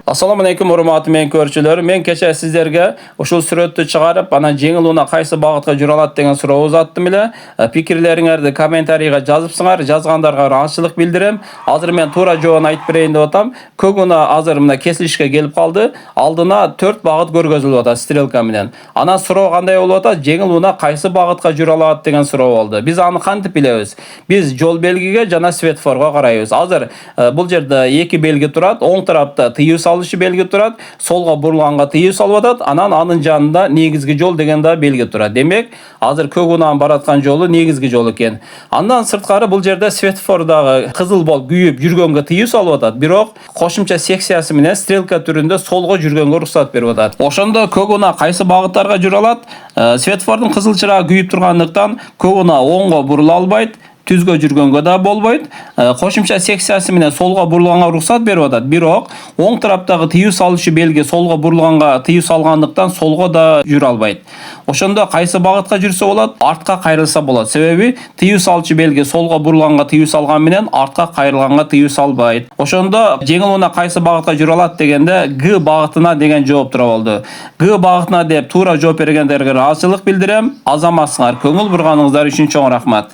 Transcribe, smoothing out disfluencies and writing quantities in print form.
Assalamu alaykum hurmatly men көрчүлөр. Men kecha sizlerge uşul сүрөттү чыгарып, ana жеңил уна кайсы багытка жүрө алат деген суроо узаттым эле. Пикирлериңерди комментарийга жазыпсыңар, жазгандарга ырахматчылык билдирем. Азыр мен туура жообун айтып берейин деп атам. Көк уна азыр мына кесилишке келип калды. Алдына 4 багыт көргөзүлүп атат стрелка менен. Анан суроо кандай болуп атат? Жеңил уна кайсы багытка жүрө алат деген суроо болду. Биз аны кантип билебиз? Биз жол белгиге жана светофорго карайбыз. Азыр бул жерде эки белги турат. Оң тарапта тыюу салышы белги турат, солга бурулганга тыюу салып атат, анан анын жанында негизги жол деген да белги турат. Демек, азыр көк унанын бараткан жолу негизги жол экен. Андан сырткары бул жерде светофордагы кызыл болуп күйүп жүргөнгө тыюу салып атат, бирок кошумча секциясы менен стрелка түрүндө солго жүргөнгө уруксат берип атат. Ошондо көк уна кайсы багыттарга жүрө алат? Светофордун кызыл чырагы күйүп тургандыктан көк уна оңго бурула албайт. Түзгө жүргөнгө да болбойт. Кошумча секциясы менен солго бурулганга уруксат берип атат. Бирок оң тараптагы тыюу салышы белги солго бурулганга тыюу салгандыктан солго да жүрө албайт. Ошондо кайсы багытка жүрсө болот? Артка кайрылса болот. Себеби тыюу салчу белги солго бурулганга тыюу салган менен артка кайрылганга тыюу салбайт. Ошондо жеңил уна кайсы багытка жүрө алат дегенде Г багытына деген жооп тура болду. Г багытына деп туура жооп бергендерге ыраазычылык билдирем. Азаматсыңар, көңүл бурганыңыздар үчүн чоң рахмат.